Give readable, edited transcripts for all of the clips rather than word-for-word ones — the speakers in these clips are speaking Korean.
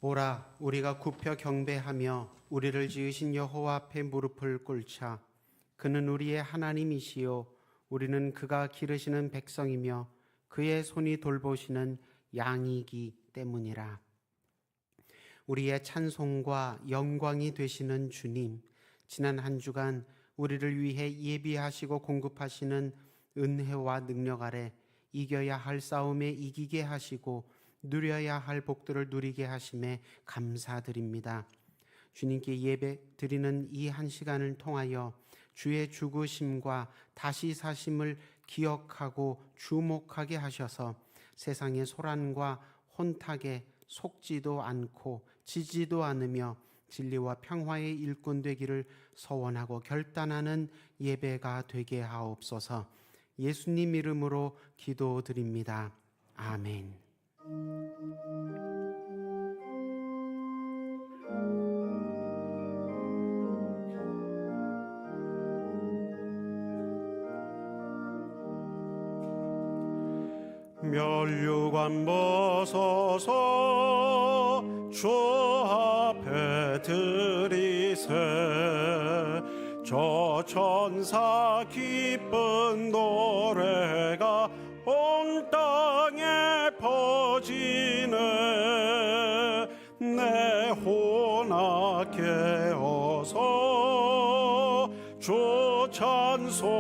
오라, 우리가 굽혀 경배하며 우리를 지으신 여호와 앞에 무릎을 꿇자. 그는 우리의 하나님이시요 우리는 그가 기르시는 백성이며 그의 손이 돌보시는 양이기 때문이라. 우리의 찬송과 영광이 되시는 주님, 지난 한 주간 우리를 위해 예비하시고 공급하시는 은혜와 능력 아래 이겨야 할 싸움에 이기게 하시고 누려야 할 복들을 누리게 하심에 감사드립니다. 주님께 예배 드리는 이 한 시간을 통하여 주의 죽으심과 다시 사심을 기억하고 주목하게 하셔서 세상의 소란과 혼탁에 속지도 않고 지지도 않으며 진리와 평화의 일꾼 되기를 소원하고 결단하는 예배가 되게 하옵소서. 예수님 이름으로 기도드립니다. 아멘. 면류관 벗어서 주 앞에 드리세. 저 천사 기쁜 노래가 온 땅에 퍼지네. 내 혼아 깨어서 주 찬송하여라.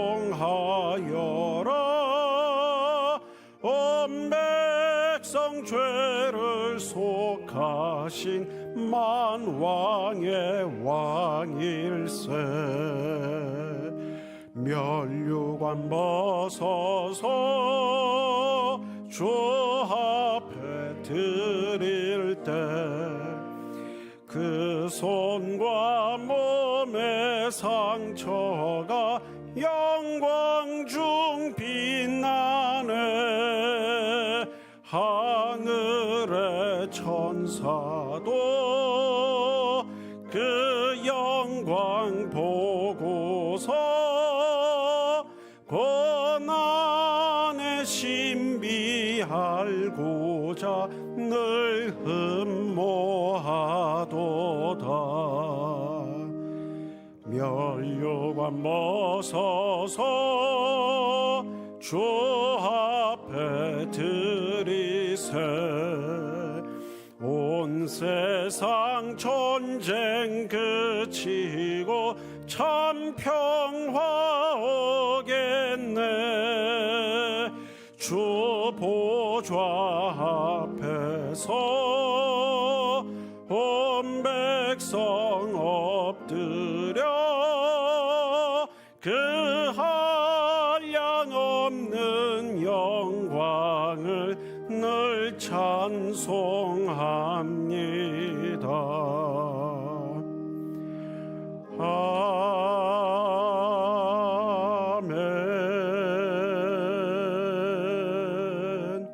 온 백성 죄를 속하신 만왕의 왕일세. 면류관 벗어서 주 앞에 드릴 때 그 손과 몸의 상처가 영광 중 빛나네. 하늘의 천사도 그 영광 보고서 고난의 신비알고자 늘 흠모하도다. 면류관 벗어서 주 앞에 드리세. 온 세상 전쟁 그치고 참 평화 오겠네. 주 보좌 앞에서 온 백성 엎드려 그 한량없는 영광을 늘 찬송합니다. 아멘.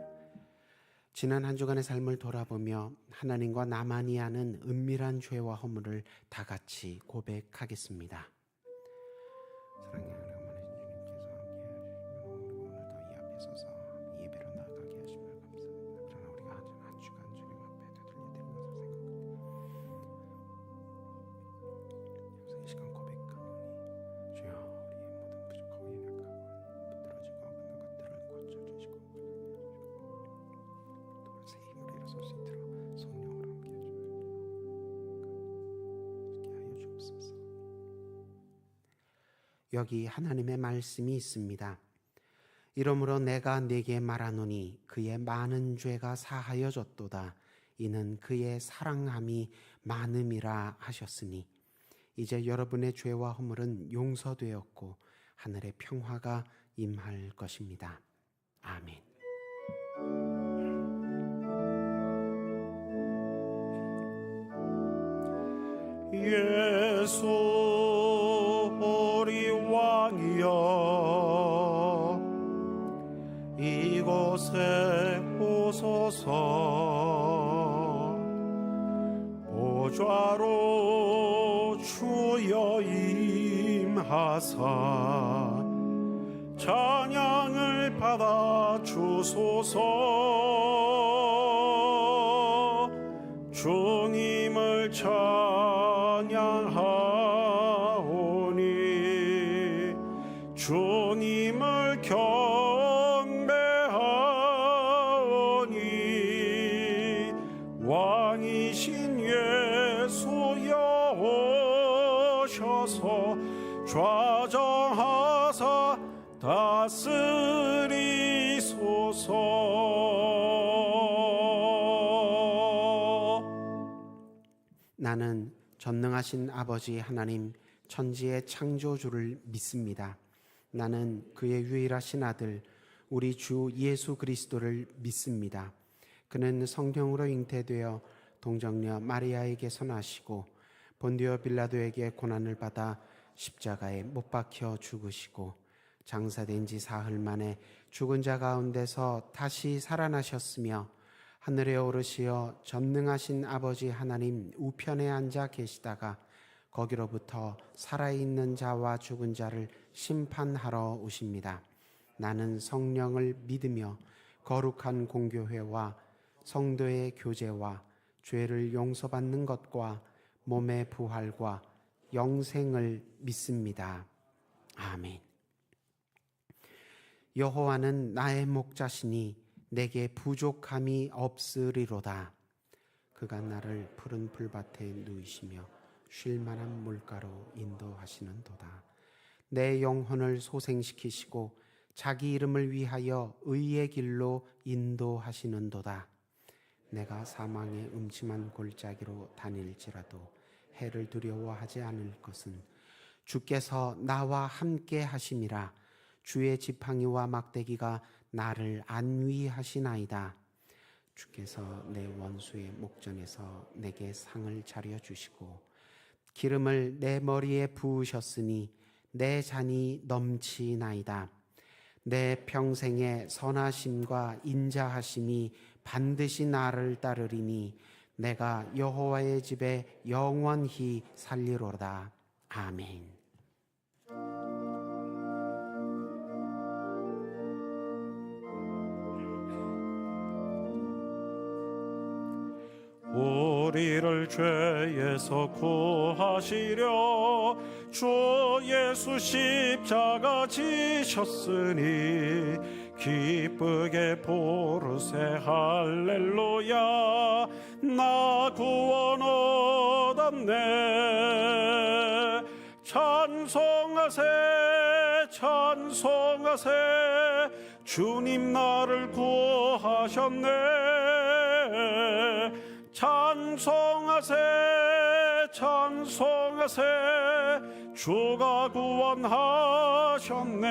지난 한 주간의 삶을 돌아보며 하나님과 나만이 아는 은밀한 죄와 허물을 다 같이 고백하겠습니다. 사랑하는 어머니 주님께서 함께 해주시면 오늘 더 이 앞에 서서 예배로 나아가게 하시면 감사합니다. 그러나 우리가 한 주간 주님 앞에 되돌려야 될 것을 생각합니다. 이 시간 고백하노니 주여 우리의 모든 부족하고 연약하고 부드러지고 없는 것들을 고쳐주시고 또 새 힘으로 일어설 수 있도록 성령으로 함께 하여 주옵소서. 여기 하나님의 말씀이 있습니다. 이러므로 내가 네게 말하노니 그의 많은 죄가 사하여졌도다. 이는 그의 사랑함이 많음이라 하셨으니 이제 여러분의 죄와 허물은 용서되었고 하늘의 평화가 임할 것입니다. 아멘. 예수 우리 왕이여 이곳에 오소서. 보좌로 주여 임하사 찬양을 받아 주소서. 주 주님을 찬양하오니 주님을 경배하오니 왕이신 예수여 오셔서 좌정하사 다스리소서. 나는 전능하신 아버지 하나님 천지의 창조주를 믿습니다. 나는 그의 유일하신 아들 우리 주 예수 그리스도를 믿습니다. 그는 성령으로 잉태되어 동정녀 마리아에게서 나시고 본디오 빌라도에게 고난을 받아 십자가에 못 박혀 죽으시고 장사된 지 사흘 만에 죽은 자 가운데서 다시 살아나셨으며 하늘에 오르시어 전능하신 아버지 하나님 우편에 앉아 계시다가 거기로부터 살아있는 자와 죽은 자를 심판하러 오십니다. 나는 성령을 믿으며 거룩한 공교회와 성도의 교제와 죄를 용서받는 것과 몸의 부활과 영생을 믿습니다. 아멘. 여호와는 나의 목자시니 내게 부족함이 없으리로다. 그가 나를 푸른 풀밭에 누이시며 쉴 만한 물가로 인도하시는도다. 내 영혼을 소생시키시고 자기 이름을 위하여 의의 길로 인도하시는도다. 내가 사망의 음침한 골짜기로 다닐지라도 해를 두려워하지 않을 것은 주께서 나와 함께 하심이라. 주의 지팡이와 막대기가 나를 안위하시나이다. 주께서 내 원수의 목전에서 내게 상을 차려주시고 기름을 내 머리에 부으셨으니 내 잔이 넘치나이다. 내 평생의 선하심과 인자하심이 반드시 나를 따르리니 내가 여호와의 집에 영원히 살리로다. 아멘. 우리를 죄에서 구하시려 주 예수 십자가 지셨으니 기쁘게 부르세 할렐루야. 나 구원 얻었네. 찬송하세 찬송하세 주님 나를 구하셨네. 찬송하세 찬송하세 주가 구원하셨네.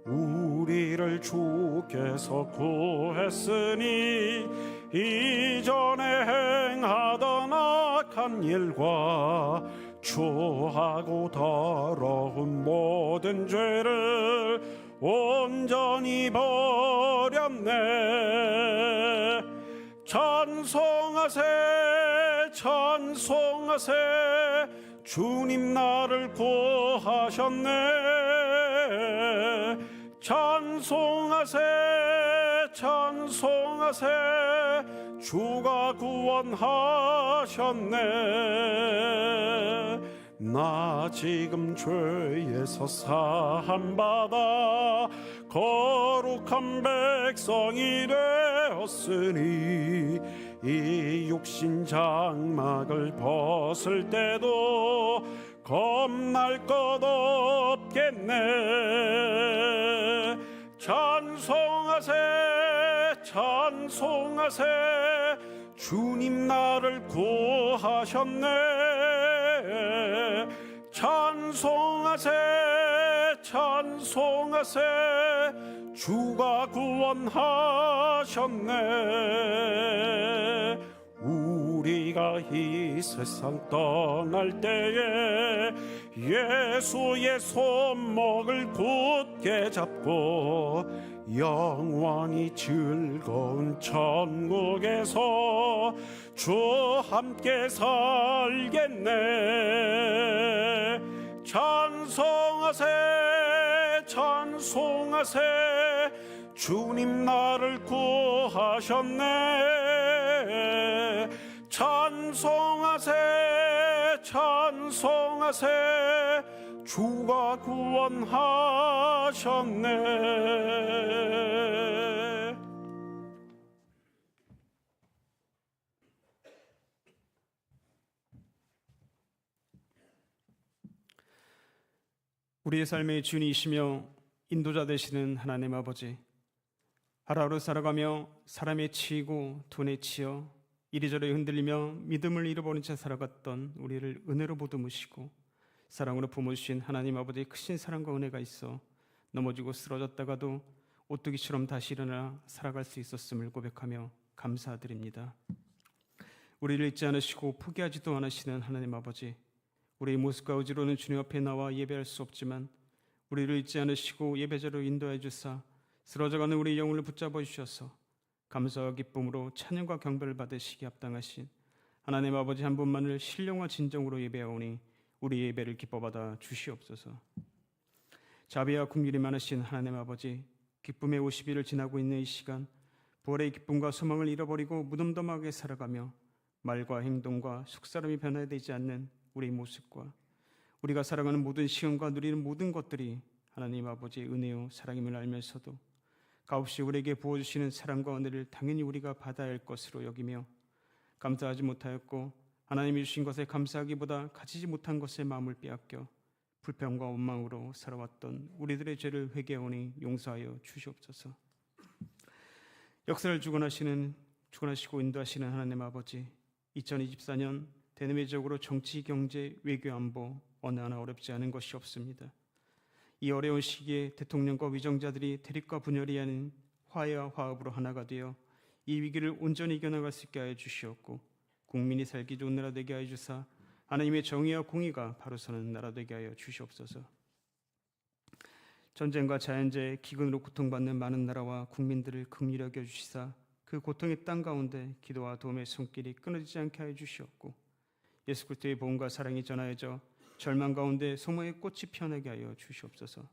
우리를 주께서 구했으니 이전에 행하던 악한 일과 추하고 더러운 모든 죄를 온전히 버렸네. 찬송하세 찬송하세 주님 나를 구하셨네. 찬송하세 찬송하세 주가 구원하셨네. 나 지금 죄에서 사함받아 거룩한 백성이 되었으니 이 육신 장막을 벗을 때도 겁날 것 없겠네. 찬송하세 찬송하세 주님 나를 구하셨네. 찬송하세 찬송하세 주가 구원하셨네. 우리가 이 세상 떠날 때에 예수의 손목을 굳게 잡고 영원히 즐거운 천국에서 주 함께 살겠네. 찬송하세 찬송하세 주님 나를 구하셨네. 찬송하세 찬송하세 주가 구원하셨네. 우리의 삶의 주인이시며 인도자 되시는 하나님 아버지, 하루하루 살아가며 사람에 치이고 돈에 치여 이리저리 흔들리며 믿음을 잃어버린 채 살아갔던 우리를 은혜로 보듬으시고 사랑으로 품으신 하나님 아버지의 크신 사랑과 은혜가 있어 넘어지고 쓰러졌다가도 오뚜기처럼 다시 일어나 살아갈 수 있었음을 고백하며 감사드립니다. 우리를 잊지 않으시고 포기하지도 않으시는 하나님 아버지, 우리의 모습과 의지로는 주님 앞에 나와 예배할 수 없지만 우리를 잊지 않으시고 예배자로 인도해 주사 쓰러져가는 우리의 영혼을 붙잡아 주셔서 감사와 기쁨으로 찬양과 경배를 받으시기 합당하신 하나님 아버지 한 분만을 신령과 진정으로 예배하오니 우리 예배를 기뻐받아 주시옵소서. 자비와 긍휼이 많으신 하나님 아버지, 기쁨의 50일을 지나고 있는 이 시간, 부활의 기쁨과 소망을 잃어버리고 무덤덤하게 살아가며 말과 행동과 속사람이 변화되지 않는 우리 모습과 우리가 살아가는 모든 시간과 누리는 모든 것들이 하나님 아버지의 은혜요 사랑임을 알면서도 값없이 우리에게 부어주시는 사랑과 은혜를 당연히 우리가 받아야 할 것으로 여기며 감사하지 못하였고 하나님이 주신 것에 감사하기보다 가지지 못한 것에 마음을 빼앗겨 불평과 원망으로 살아왔던 우리들의 죄를 회개하오니 용서하여 주시옵소서. 역사를 주관하시고 인도하시는 하나님 아버지, 2024년 대내외적으로 정치, 경제, 외교, 안보 어느 하나 어렵지 않은 것이 없습니다. 이 어려운 시기에 대통령과 위정자들이 대립과 분열이 아닌 화해와 화합으로 하나가 되어 이 위기를 온전히 이겨나갈 수 있게 하여 주시옵고 국민이 살기 좋은 나라 되게 하여 주사 하나님의 정의와 공의가 바로 서는 나라 되게 하여 주시옵소서. 전쟁과 자연재해, 기근으로 고통받는 많은 나라와 국민들을 긍휼히 여겨 주시사 그 고통의 땅 가운데 기도와 도움의 손길이 끊어지지 않게 하여 주시옵고 예수 그리스도의 복음과 사랑이 전하여져 절망 가운데 소망의 꽃이 피어나게 하여 주시옵소서.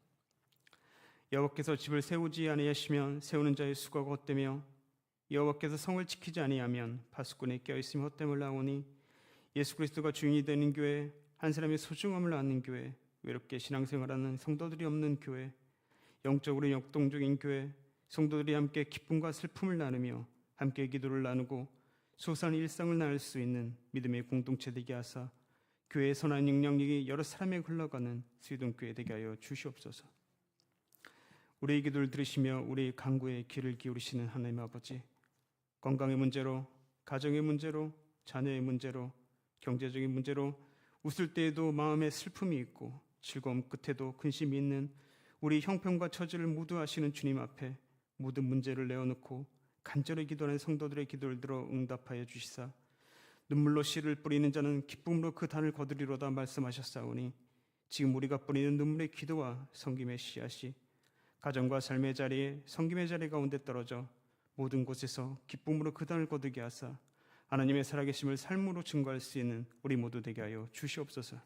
여호와께서 집을 세우지 아니하시면 세우는 자의 수고가 헛되며 여호와께서 성을 지키지 아니하면 파수꾼에 껴있음이 헛됨을 나오니 예수 그리스도가 주인이 되는 교회, 한 사람의 소중함을 아는 교회, 외롭게 신앙생활하는 성도들이 없는 교회, 영적으로 역동적인 교회, 성도들이 함께 기쁨과 슬픔을 나누며 함께 기도를 나누고 소소한 일상을 나눌 수 있는 믿음의 공동체 되게 하사 교회의 선한 영향력이 여러 사람에게 흘러가는 수유동교회 되게 하여 주시옵소서. 우리의 기도를 들으시며 우리의 간구에 귀를 기울이시는 하나님 아버지, 건강의 문제로, 가정의 문제로, 자녀의 문제로, 경제적인 문제로 웃을 때에도 마음에 슬픔이 있고 즐거움 끝에도 근심이 있는 우리 형편과 처지를 모두 아시는 주님 앞에 모든 문제를 내어놓고 간절히 기도하는 성도들의 기도를 들어 응답하여 주시사 눈물로 씨를 뿌리는 자는 기쁨으로 그 단을 거두리로다 말씀하셨사오니 지금 우리가 뿌리는 눈물의 기도와 섬김의 씨앗이 가정과 삶의 자리에 섬김의 자리 가운데 떨어져 모든 곳에서 기쁨으로 그 단을 거두게 하사 하나님의 살아계심을 삶으로 증거할 수 있는 우리 모두 되게 하여 주시옵소서.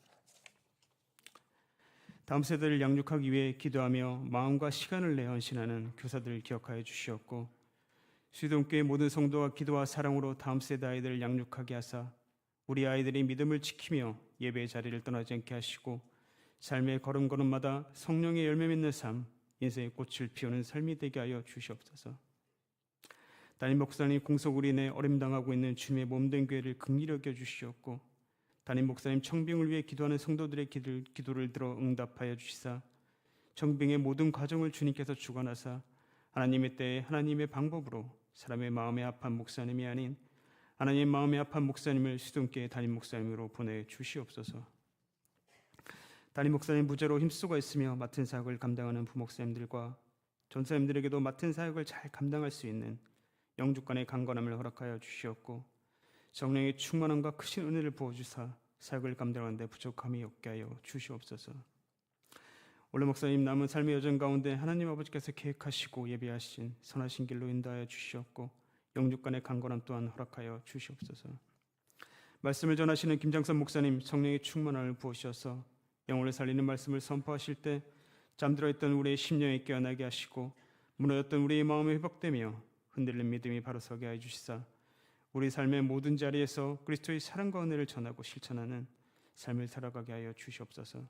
다음 세대를 양육하기 위해 기도하며 마음과 시간을 내 헌신하는 교사들을 기억하여 주시옵고 수유동교회 모든 성도와 기도와 사랑으로 다음 세대 아이들을 양육하게 하사 우리 아이들이 믿음을 지키며 예배의 자리를 떠나지 않게 하시고 삶의 걸음걸음마다 성령의 열매 맺는 삶, 인생의 꽃을 피우는 삶이 되게 하여 주시옵소서. 담임 목사님 공소구리 내 어림당하고 있는 주님의 몸된 교회를 긍휼히 여겨 주시옵고 담임 목사님 청빙을 위해 기도하는 성도들의 기도를 들어 응답하여 주시사 청빙의 모든 과정을 주님께서 주관하사 하나님의 때에 하나님의 방법으로 사람의 마음에 합한 목사님이 아닌 하나님의 마음에 합한 목사님을 수동교회 담임 목사님으로 보내주시옵소서. 담임 목사님 부재로 힘쓰고 있으며 맡은 사역을 감당하는 부목사님들과 전사님들에게도 맡은 사역을 잘 감당할 수 있는 영주간의 강건함을 허락하여 주시옵고 성령의 충만함과 크신 은혜를 부어주사 사역을 감당하는 데 부족함이 없게 하여 주시옵소서. 올레 목사님 남은 삶의 여정 가운데 하나님 아버지께서 계획하시고 예비하신 선하신 길로 인도하여 주시옵고 영육간의 강건함 또한 허락하여 주시옵소서. 말씀을 전하시는 김장선 목사님 성령의 충만함을 부으셔서 영혼을 살리는 말씀을 선포하실 때 잠들어 있던 우리의 심령에 깨어나게 하시고 무너졌던 우리의 마음이 회복되며 흔들린 믿음이 바로 서게 하여 주시사 우리 삶의 모든 자리에서 그리스도의 사랑과 은혜를 전하고 실천하는 삶을 살아가게 하여 주시옵소서.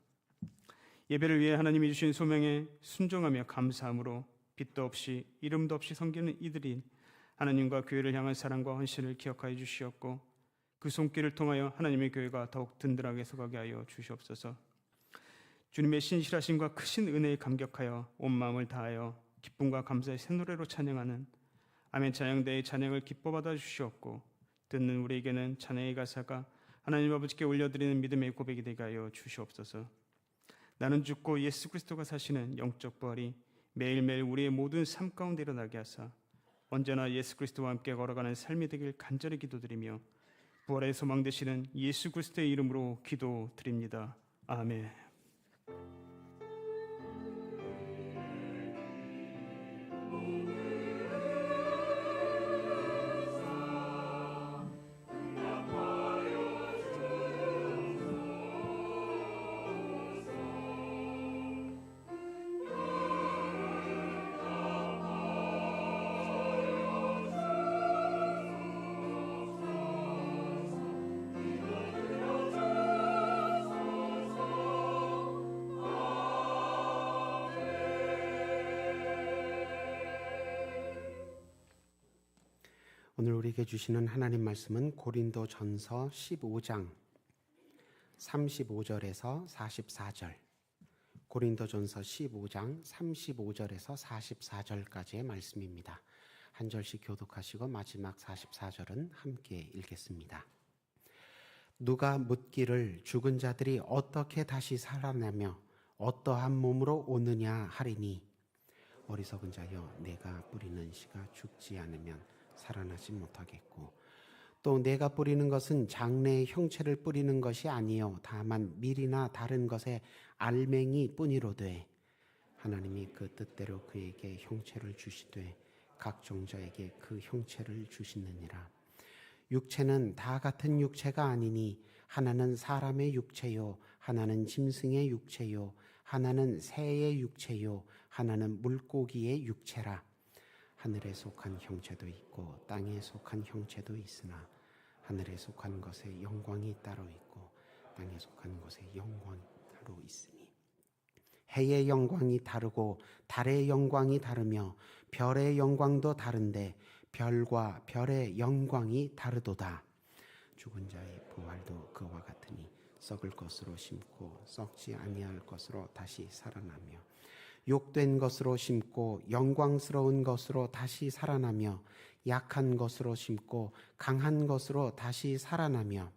예배를 위해 하나님이 주신 소명에 순종하며 감사함으로 빚도 없이 이름도 없이 섬기는 이들이 하나님과 교회를 향한 사랑과 헌신을 기억하여 주시옵고 그 손길을 통하여 하나님의 교회가 더욱 든든하게 서가게 하여 주시옵소서. 주님의 신실하심과 크신 은혜에 감격하여 온 마음을 다하여 기쁨과 감사의 새 노래로 찬양하는 아멘 찬양대의 찬양을 기뻐 받아 주시옵고 듣는 우리에게는 찬양의 가사가 하나님 아버지께 올려드리는 믿음의 고백이 되게 하여 주시옵소서. 나는 죽고 예수 그리스도가 사시는 영적 부활이 매일매일 우리의 모든 삶 가운데 일어나게 하사 언제나 예수 그리스도와 함께 걸어가는 삶이 되길 간절히 기도드리며 부활의 소망 되시는 예수 그리스도의 이름으로 기도드립니다. 아멘. 오늘 우리에게 주시는 하나님 말씀은 고린도전서 15장 35절에서 44절, 고린도전서 15장 35절에서 44절까지의 말씀입니다. 한 절씩 교독하시고 마지막 44절은 함께 읽겠습니다. 누가 묻기를 죽은 자들이 어떻게 다시 살아나며 어떠한 몸으로 오느냐 하리니 어리석은 자여 내가 뿌리는 씨가 죽지 않으면 살아나지 못하겠고 또 내가 뿌리는 것은 장래의 형체를 뿌리는 것이 아니요 다만 밀이나 다른 것의 알맹이 뿐이로되 하나님이 그 뜻대로 그에게 형체를 주시되 각 종자에게 그 형체를 주시느니라. 육체는 다 같은 육체가 아니니 하나는 사람의 육체요 하나는 짐승의 육체요 하나는 새의 육체요 하나는 물고기의 육체라. 하늘에 속한 형체도 있고 땅에 속한 형체도 있으나 하늘에 속한 것에 영광이 따로 있고 땅에 속한 것에 영광이 따로 있으니 해의 영광이 다르고 달의 영광이 다르며 별의 영광도 다른데 별과 별의 영광이 다르도다. 죽은 자의 부활도 그와 같으니 썩을 것으로 심고 썩지 아니할 것으로 다시 살아나며 욕된 것으로 심고 영광스러운 것으로 다시 살아나며 약한 것으로 심고 강한 것으로 다시 살아나며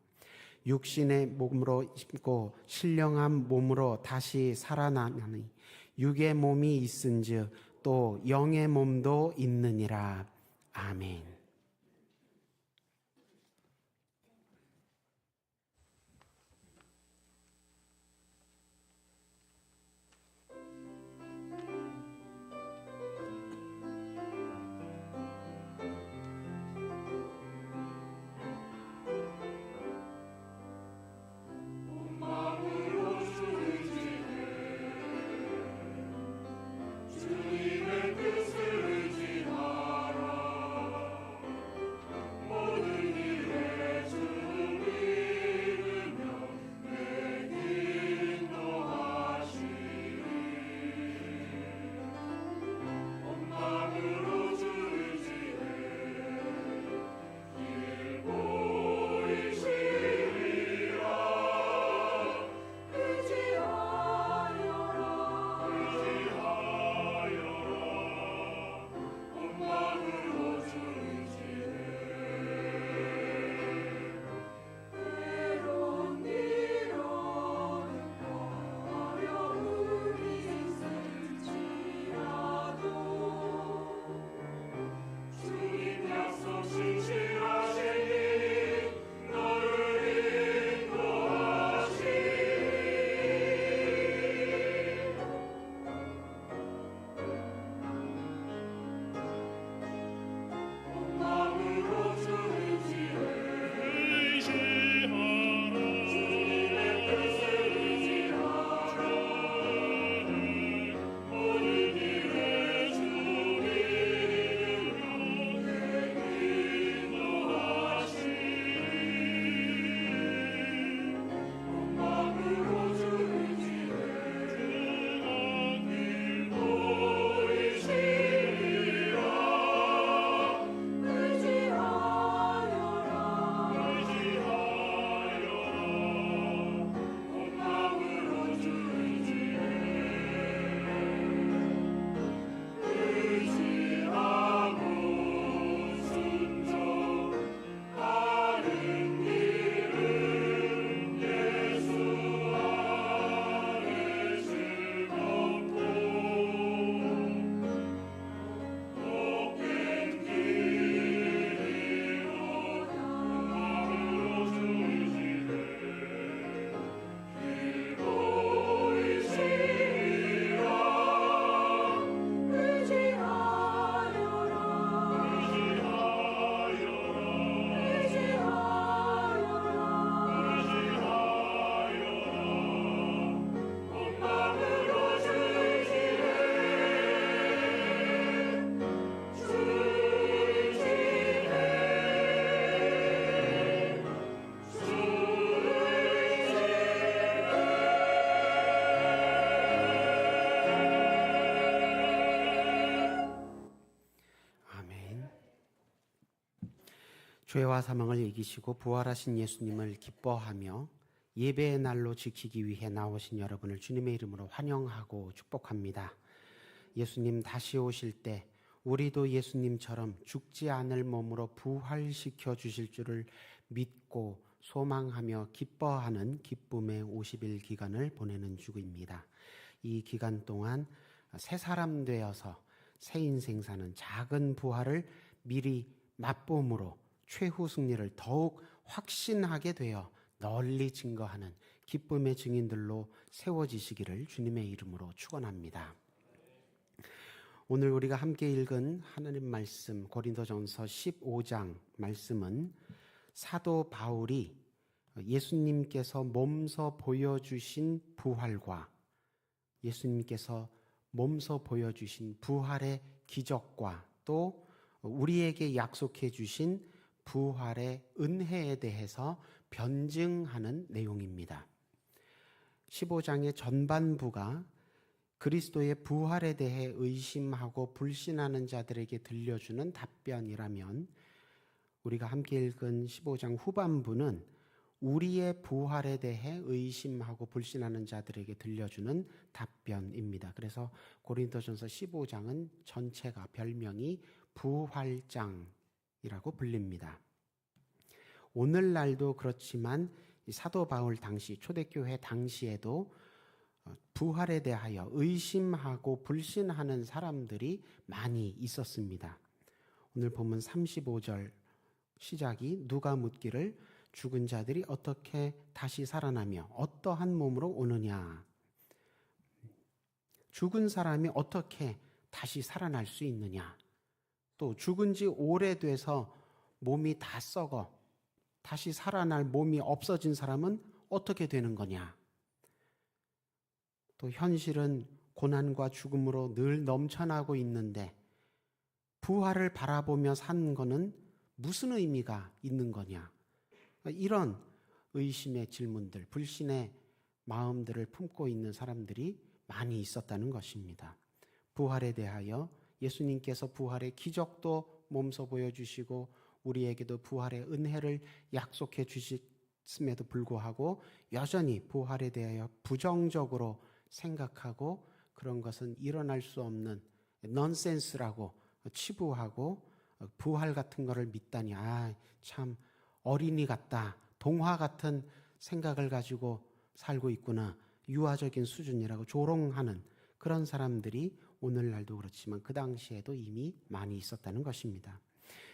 육신의 몸으로 심고 신령한 몸으로 다시 살아나니 육의 몸이 있은즉 또 영의 몸도 있느니라. 아멘. 죄와 사망을 이기시고 부활하신 예수님을 기뻐하며 예배의 날로 지키기 위해 나오신 여러분을 주님의 이름으로 환영하고 축복합니다. 예수님 다시 오실 때 우리도 예수님처럼 죽지 않을 몸으로 부활시켜 주실 줄을 믿고 소망하며 기뻐하는 기쁨의 50일 기간을 보내는 주입니다. 이 기간 동안 새 사람 되어서 새 인생 사는 작은 부활을 미리 맛봄으로 최후 승리를 더욱 확신하게 되어 널리 증거하는 기쁨의 증인들로 세워지시기를 주님의 이름으로 축원합니다. 오늘 우리가 함께 읽은 하나님 말씀 고린도전서 15장 말씀은 사도 바울이 예수님께서 몸소 보여주신 부활과 예수님께서 몸소 보여주신 부활의 기적과 또 우리에게 약속해 주신 부활의 은혜에 대해서 변증하는 내용입니다. 15장의 전반부가 그리스도의 부활에 대해 의심하고 불신하는 자들에게 들려주는 답변이라면 우리가 함께 읽은 15장 후반부는 우리의 부활에 대해 의심하고 불신하는 자들에게 들려주는 답변입니다. 그래서 고린도전서 15장은 전체가 별명이 부활장이라고 불립니다. 오늘날도 그렇지만 사도 바울 당시 초대교회 당시에도 부활에 대하여 의심하고 불신하는 사람들이 많이 있었습니다. 오늘 본문 35절 시작이 누가 묻기를 죽은 자들이 어떻게 다시 살아나며 어떠한 몸으로 오느냐. 죽은 사람이 어떻게 다시 살아날 수 있느냐. 또 죽은 지 오래돼서 몸이 다 썩어 다시 살아날 몸이 없어진 사람은 어떻게 되는 거냐. 또 현실은 고난과 죽음으로 늘 넘쳐나고 있는데 부활을 바라보며 산 거는 무슨 의미가 있는 거냐. 이런 의심의 질문들, 불신의 마음들을 품고 있는 사람들이 많이 있었다는 것입니다. 부활에 대하여 예수님께서 부활의 기적도 몸소 보여주시고 우리에게도 부활의 은혜를 약속해 주셨음에도 불구하고 여전히 부활에 대하여 부정적으로 생각하고 그런 것은 일어날 수 없는 넌센스라고 치부하고 부활 같은 거를 믿다니 참 어린이 같다. 동화 같은 생각을 가지고 살고 있구나. 유아적인 수준이라고 조롱하는 그런 사람들이 오늘날도 그렇지만 그 당시에도 이미 많이 있었다는 것입니다.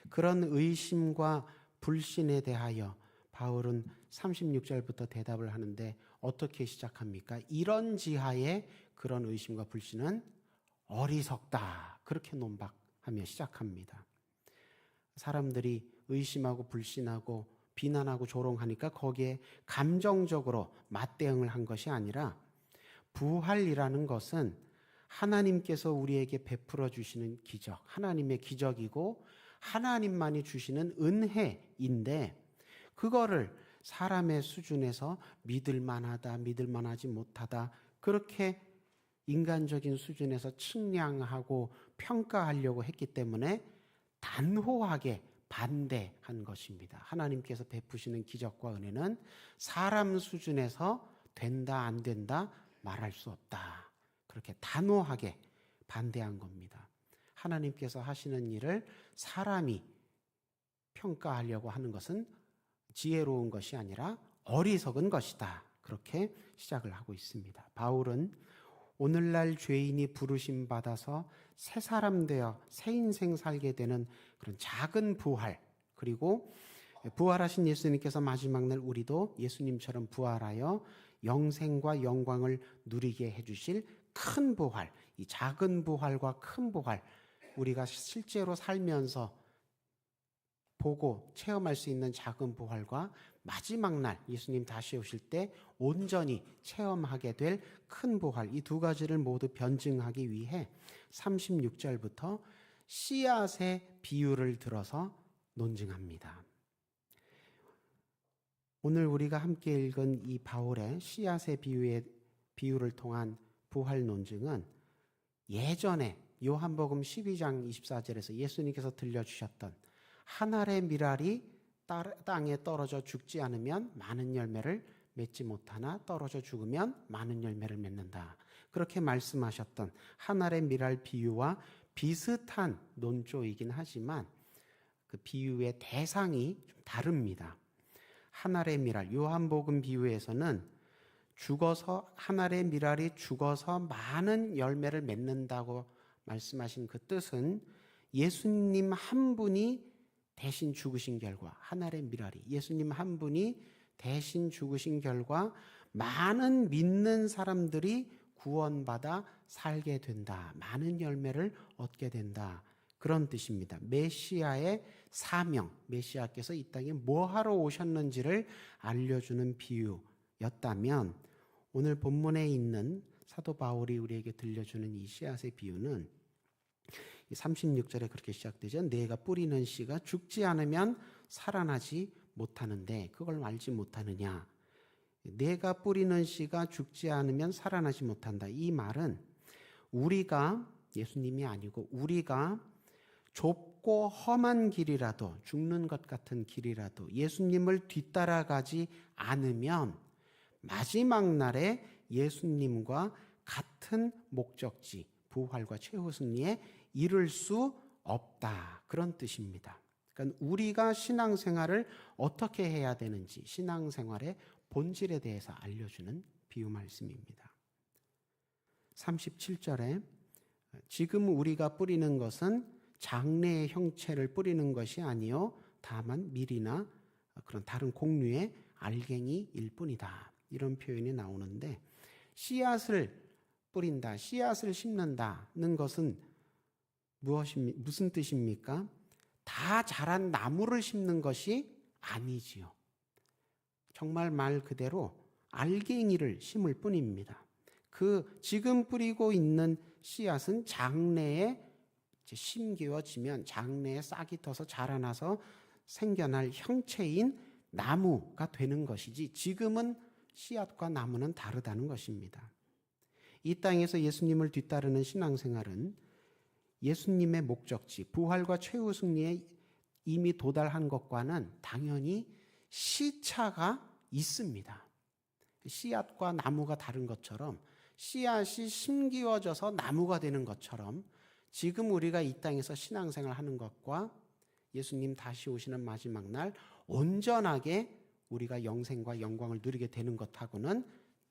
그런 의심과 불신에 대하여 바울은 36절부터 대답을 하는데 어떻게 시작합니까? 이런 지하에 그런 의심과 불신은 어리석다. 그렇게 논박하며 시작합니다. 사람들이 의심하고 불신하고 비난하고 조롱하니까 거기에 감정적으로 맞대응을 한 것이 아니라 부활이라는 것은 하나님께서 우리에게 베풀어 주시는 기적, 하나님의 기적이고 하나님만이 주시는 은혜인데 그거를 사람의 수준에서 믿을 만하다, 믿을 만하지 못하다 그렇게 인간적인 수준에서 측량하고 평가하려고 했기 때문에 단호하게 반대한 것입니다. 하나님께서 베푸시는 기적과 은혜는 사람 수준에서 된다 안 된다 말할 수 없다. 그렇게 단호하게 반대한 겁니다. 하나님께서 하시는 일을 사람이 평가하려고 하는 것은 지혜로운 것이 아니라 어리석은 것이다. 그렇게 시작을 하고 있습니다. 바울은 오늘날 죄인이 부르심 받아서 새 사람 되어 새 인생 살게 되는 그런 작은 부활, 그리고 부활하신 예수님께서 마지막 날 우리도 예수님처럼 부활하여 영생과 영광을 누리게 해주실 큰 부활, 이 작은 부활과 큰 부활, 우리가 실제로 살면서 보고 체험할 수 있는 작은 부활과 마지막 날 예수님 다시 오실 때 온전히 체험하게 될 큰 부활, 이 두 가지를 모두 변증하기 위해 36절부터 씨앗의 비유를 들어서 논증합니다. 오늘 우리가 함께 읽은 이 바울의 씨앗의 비유를 통한 부활 논증은 예전에 요한복음 12장 24절에서 예수님께서 들려주셨던 한 알의 밀알이 땅에 떨어져 죽지 않으면 많은 열매를 맺지 못하나 떨어져 죽으면 많은 열매를 맺는다. 그렇게 말씀하셨던 한 알의 밀알 비유와 비슷한 논조이긴 하지만 그 비유의 대상이 좀 다릅니다. 한 알의 밀알, 요한복음 비유에서는 죽어서 한 알의 밀알이 죽어서 많은 열매를 맺는다고 말씀하신 그 뜻은 예수님 한 분이 대신 죽으신 결과, 한 알의 밀알이 예수님 한 분이 대신 죽으신 결과 많은 믿는 사람들이 구원받아 살게 된다. 많은 열매를 얻게 된다. 그런 뜻입니다. 메시아의 사명, 메시아께서 이 땅에 뭐 하러 오셨는지를 알려주는 비유였다면 오늘 본문에 있는 사도 바울이 우리에게 들려주는 이 씨앗의 비유는 36절에 그렇게 시작되죠. 내가 뿌리는 씨가 죽지 않으면 살아나지 못하는데 그걸 알지 못하느냐. 내가 뿌리는 씨가 죽지 않으면 살아나지 못한다. 이 말은 우리가 예수님이 아니고 우리가 좁고 험한 길이라도 죽는 것 같은 길이라도 예수님을 뒤따라가지 않으면 마지막 날에 예수님과 같은 목적지 부활과 최후 승리에 이를 수 없다. 그런 뜻입니다. 그러니까 우리가 신앙생활을 어떻게 해야 되는지 신앙생활의 본질에 대해서 알려주는 비유 말씀입니다. 37절에 지금 우리가 뿌리는 것은 장래의 형체를 뿌리는 것이 아니요 다만 밀이나 그런 다른 곡류의 알갱이일 뿐이다. 이런 표현이 나오는데 씨앗을 뿌린다, 씨앗을 심는다는 것은 무슨 뜻입니까? 다 자란 나무를 심는 것이 아니지요. 정말 말 그대로 알갱이를 심을 뿐입니다. 그 지금 뿌리고 있는 씨앗은 장래에 심기워지면 장래에 싹이 터서 자라나서 생겨날 형체인 나무가 되는 것이지 지금은 씨앗과 나무는 다르다는 것입니다. 이 땅에서 예수님을 뒤따르는 신앙생활은 예수님의 목적지 부활과 최후 승리에 이미 도달한 것과는 당연히 시차가 있습니다. 씨앗과 나무가 다른 것처럼 씨앗이 심기워져서 나무가 되는 것처럼 지금 우리가 이 땅에서 신앙생활 하는 것과 예수님 다시 오시는 마지막 날 온전하게 우리가 영생과 영광을 누리게 되는 것하고는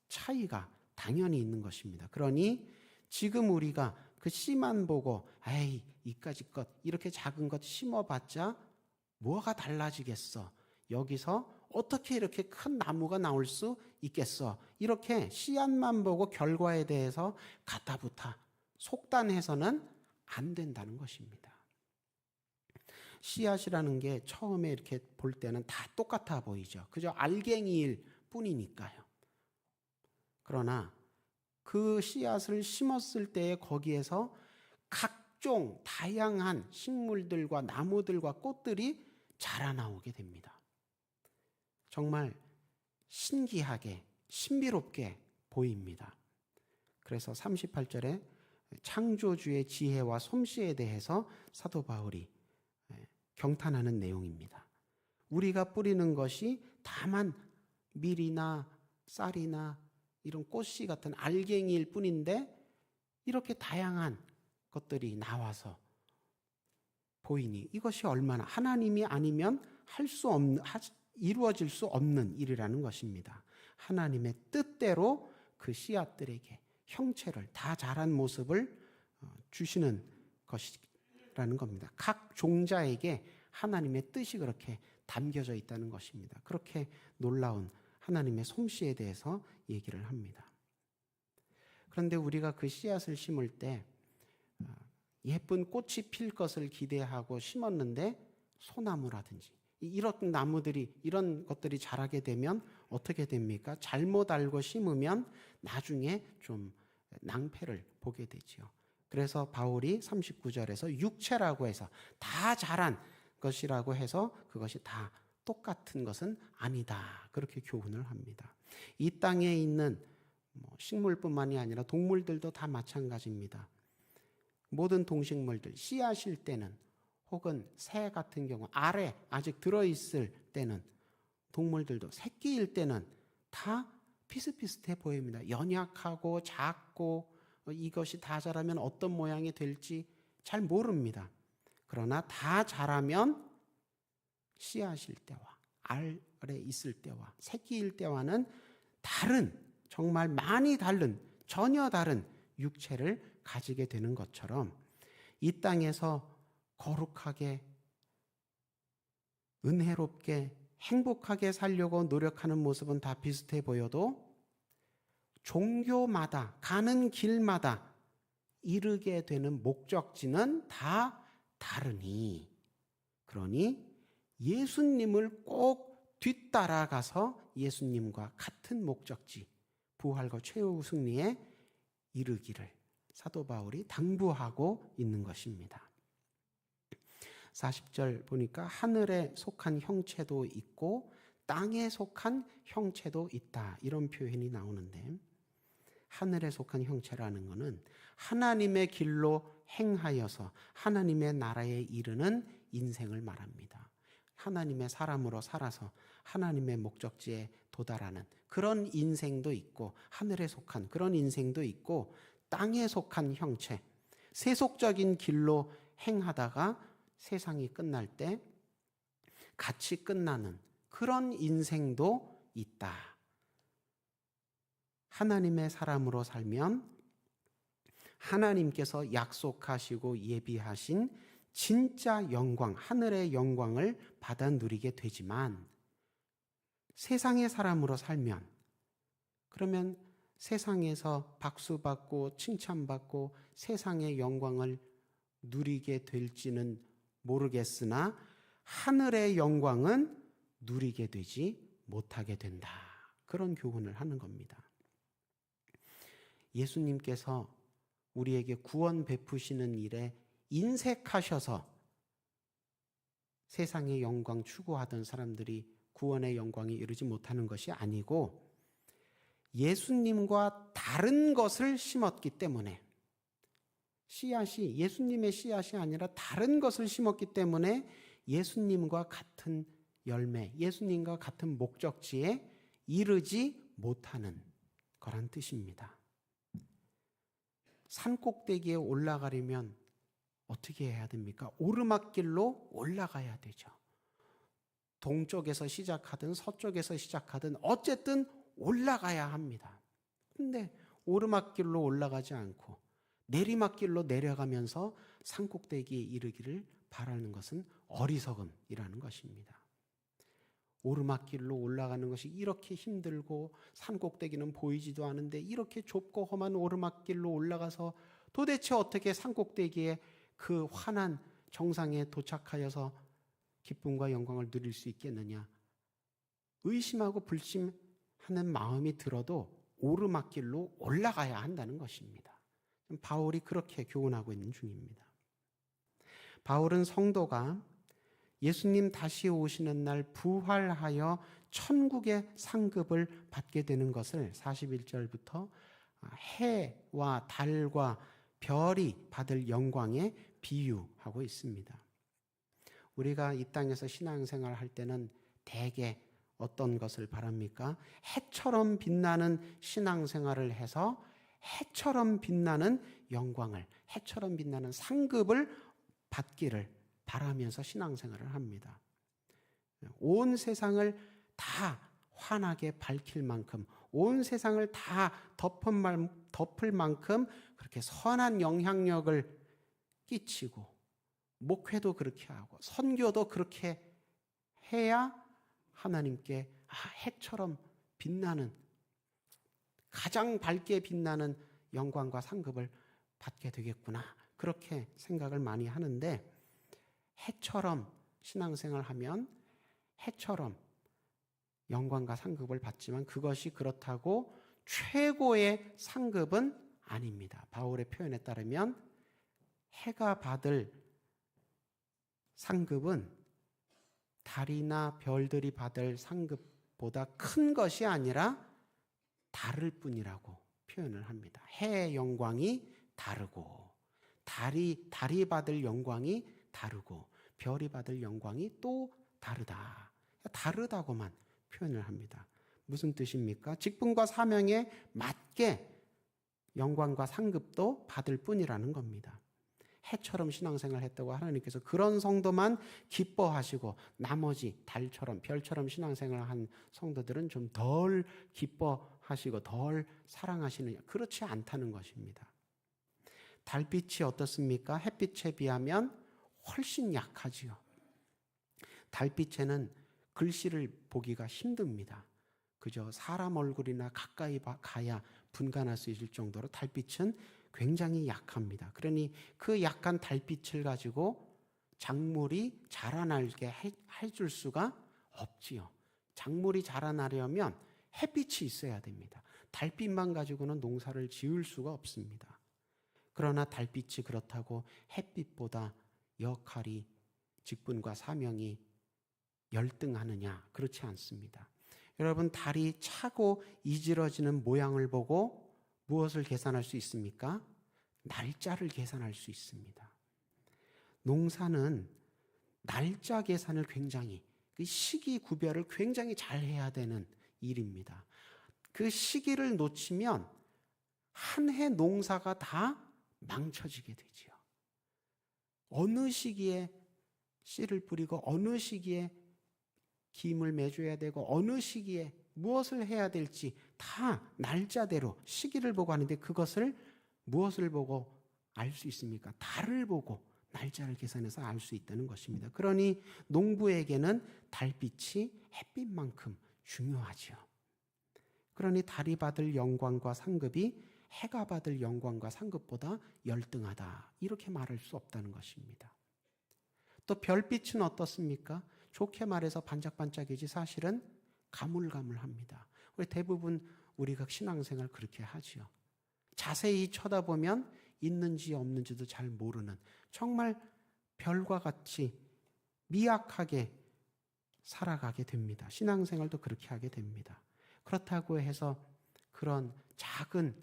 차이가 당연히 있는 것입니다. 그러니 지금 우리가 그 씨만 보고 에이 이까짓 것 이렇게 작은 것 심어봤자 뭐가 달라지겠어. 여기서 어떻게 이렇게 큰 나무가 나올 수 있겠어. 이렇게 씨앗만 보고 결과에 대해서 가타부타 속단해서는 안 된다는 것입니다. 씨앗이라는 게 처음에 이렇게 볼 때는 다 똑같아 보이죠. 그저 알갱이일 뿐이니까요. 그러나 그 씨앗을 심었을 때 거기에서 각종 다양한 식물들과 나무들과 꽃들이 자라나오게 됩니다. 정말 신기하게 신비롭게 보입니다. 그래서 38절에 창조주의 지혜와 솜씨에 대해서 사도 바울이 경탄하는 내용입니다. 우리가 뿌리는 것이 다만 밀이나 쌀이나 이런 꽃씨 같은 알갱이일 뿐인데 이렇게 다양한 것들이 나와서 보이니 이것이 얼마나 하나님이 아니면 이루어질 수 없는 일이라는 것입니다. 하나님의 뜻대로 그 씨앗들에게 형체를 다 자란 모습을 주시는 것이라는 겁니다. 각 종자에게 하나님의 뜻이 그렇게 담겨져 있다는 것입니다. 그렇게 놀라운 하나님의 솜씨에 대해서 얘기를 합니다. 그런데 우리가 그 씨앗을 심을 때 예쁜 꽃이 필 것을 기대하고 심었는데 소나무라든지 이런 나무들이 이런 것들이 자라게 되면 어떻게 됩니까? 잘못 알고 심으면 나중에 좀 낭패를 보게 되지요. 그래서 바울이 39절에서 육체라고 해서 다 자란 것이라고 해서 그것이 다 똑같은 것은 아니다. 그렇게 교훈을 합니다. 이 땅에 있는 식물뿐만이 아니라 동물들도 다 마찬가지입니다. 모든 동식물들 씨앗일 때는 혹은 새 같은 경우 알에 아직 들어있을 때는, 동물들도 새끼일 때는 다 비슷비슷해 보입니다. 연약하고 작고 이것이 다 자라면 어떤 모양이 될지 잘 모릅니다. 그러나 다 자라면 씨앗일 때와 알에 있을 때와 새끼일 때와는 다른, 정말 많이 다른, 전혀 다른 육체를 가지게 되는 것처럼 이 땅에서 거룩하게 은혜롭게 행복하게 살려고 노력하는 모습은 다 비슷해 보여도 종교마다 가는 길마다 이르게 되는 목적지는 다 다르니, 그러니 예수님을 꼭 뒤따라가서 예수님과 같은 목적지, 부활과 최후 승리에 이르기를 사도 바울이 당부하고 있는 것입니다. 40절 보니까 하늘에 속한 형체도 있고 땅에 속한 형체도 있다, 이런 표현이 나오는데, 하늘에 속한 형체라는 것은 하나님의 길로 행하여서 하나님의 나라에 이르는 인생을 말합니다. 하나님의 사람으로 살아서 하나님의 목적지에 도달하는 그런 인생도 있고, 하늘에 속한 그런 인생도 있고, 땅에 속한 형체, 세속적인 길로 행하다가 세상이 끝날 때 같이 끝나는 그런 인생도 있다. 하나님의 사람으로 살면 하나님께서 약속하시고 예비하신 진짜 영광, 하늘의 영광을 받아 누리게 되지만, 세상의 사람으로 살면, 그러면 세상에서 박수받고 칭찬받고 세상의 영광을 누리게 될지는 모르겠으나 하늘의 영광은 누리게 되지 못하게 된다, 그런 교훈을 하는 겁니다. 예수님께서 우리에게 구원 베푸시는 일에 인색하셔서 세상의 영광 추구하던 사람들이 구원의 영광에 이르지 못하는 것이 아니고, 예수님과 다른 것을 심었기 때문에, 씨앗이 예수님의 씨앗이 아니라 다른 것을 심었기 때문에 예수님과 같은 열매, 예수님과 같은 목적지에 이르지 못하는 거란 뜻입니다. 산 꼭대기에 올라가려면 어떻게 해야 됩니까? 오르막길로 올라가야 되죠. 동쪽에서 시작하든 서쪽에서 시작하든 어쨌든 올라가야 합니다. 근데 오르막길로 올라가지 않고 내리막길로 내려가면서 산 꼭대기에 이르기를 바라는 것은 어리석음이라는 것입니다. 오르막길로 올라가는 것이 이렇게 힘들고 산 꼭대기는 보이지도 않은데 이렇게 좁고 험한 오르막길로 올라가서 도대체 어떻게 산 꼭대기에 그 환한 정상에 도착하여서 기쁨과 영광을 누릴 수 있겠느냐, 의심하고 불심하는 마음이 들어도 오르막길로 올라가야 한다는 것입니다. 바울이 그렇게 교훈하고 있는 중입니다. 바울은 성도가 예수님 다시 오시는 날 부활하여 천국의 상급을 받게 되는 것을 41절부터 해와 달과 별이 받을 영광에 비유하고 있습니다. 우리가 이 땅에서 신앙생활을 할 때는 대개 어떤 것을 바랍니까? 해처럼 빛나는 신앙생활을 해서 해처럼 빛나는 영광을, 해처럼 빛나는 상급을 받기를 바라면서 신앙생활을 합니다. 온 세상을 다 환하게 밝힐 만큼, 온 세상을 다 덮을 만큼 그렇게 선한 영향력을 끼치고, 목회도 그렇게 하고 선교도 그렇게 해야 하나님께 해처럼 빛나는, 가장 밝게 빛나는 영광과 상급을 받게 되겠구나, 그렇게 생각을 많이 하는데, 해처럼 신앙생활하면 해처럼 영광과 상급을 받지만 그것이 그렇다고 최고의 상급은 아닙니다. 바울의 표현에 따르면 해가 받을 상급은 달이나 별들이 받을 상급보다 큰 것이 아니라 다를 뿐이라고 표현을 합니다. 해의 영광이 다르고, 달이 받을 영광이 다르고, 별이 받을 영광이 또 다르다. 다르다고만 표현을 합니다. 무슨 뜻입니까? 직분과 사명에 맞게 영광과 상급도 받을 뿐이라는 겁니다. 해처럼 신앙생활 했다고 하나님께서 그런 성도만 기뻐하시고 나머지 달처럼 별처럼 신앙생활 한 성도들은 좀 덜 기뻐하시고 덜 사랑하시느냐, 그렇지 않다는 것입니다. 달빛이 어떻습니까? 햇빛에 비하면 훨씬 약하지요. 달빛에는 글씨를 보기가 힘듭니다. 그저 사람 얼굴이나 가까이 가야 분간할 수 있을 정도로 달빛은 굉장히 약합니다. 그러니 그 약한 달빛을 가지고 작물이 자라나게 해줄 수가 없지요. 작물이 자라나려면 햇빛이 있어야 됩니다. 달빛만 가지고는 농사를 지을 수가 없습니다. 그러나 달빛이 그렇다고 햇빛보다 역할이, 직분과 사명이 열등하느냐? 그렇지 않습니다. 여러분, 달이 차고 이질어지는 모양을 보고 무엇을 계산할 수 있습니까? 날짜를 계산할 수 있습니다. 농사는 날짜 계산을 굉장히, 그 시기 구별을 굉장히 잘 해야 되는 일입니다. 그 시기를 놓치면 한 해 농사가 다 망쳐지게 되지요. 어느 시기에 씨를 뿌리고 어느 시기에 김을 매줘야 되고 어느 시기에 무엇을 해야 될지 다 날짜대로 시기를 보고 하는데, 그것을 무엇을 보고 알 수 있습니까? 달을 보고 날짜를 계산해서 알 수 있다는 것입니다. 그러니 농부에게는 달빛이 햇빛만큼 중요하지요. 그러니 달이 받을 영광과 상급이 해가 받을 영광과 상급보다 열등하다, 이렇게 말할 수 없다는 것입니다. 또 별빛은 어떻습니까? 좋게 말해서 반짝반짝이지 사실은 가물가물합니다. 대부분 우리가 신앙생활 그렇게 하지요. 자세히 쳐다보면 있는지 없는지도 잘 모르는, 정말 별과 같이 미약하게 살아가게 됩니다. 신앙생활도 그렇게 하게 됩니다. 그렇다고 해서 그런 작은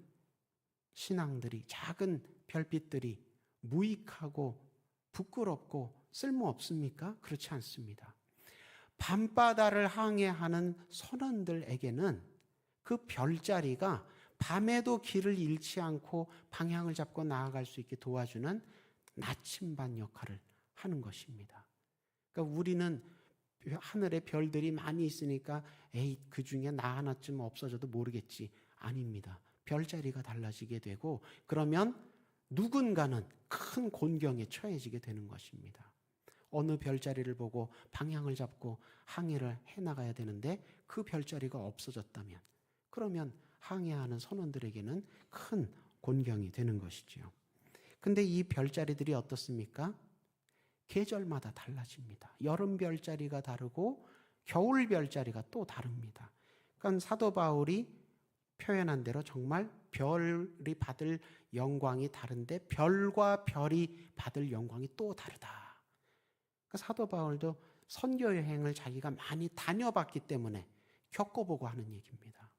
신앙들이, 작은 별빛들이 무익하고 부끄럽고 쓸모없습니까? 그렇지 않습니다. 밤바다를 항해하는 선원들에게는 그 별자리가 밤에도 길을 잃지 않고 방향을 잡고 나아갈 수 있게 도와주는 나침반 역할을 하는 것입니다. 그러니까 우리는 하늘에 별들이 많이 있으니까 에이, 그 중에 나 하나쯤 없어져도 모르겠지. 아닙니다. 별자리가 달라지게 되고 그러면 누군가는 큰 곤경에 처해지게 되는 것입니다. 어느 별자리를 보고 방향을 잡고 항해를 해나가야 되는데 그 별자리가 없어졌다면, 그러면 항해하는 선원들에게는 큰 곤경이 되는 것이지요. 근데 이 별자리들이 어떻습니까? 계절마다 달라집니다. 여름 별자리가 다르고 겨울 별자리가 또 다릅니다. 그러니까 사도 바울이 표현한 대로 정말 별이 받을 영광이 다른데 별과 별이 받을 영광이 또 다르다. 그러니까 사도 바울도 선교 여행을 자기가 많이 다녀봤기 때문에 겪어보고 하는 얘기입니다.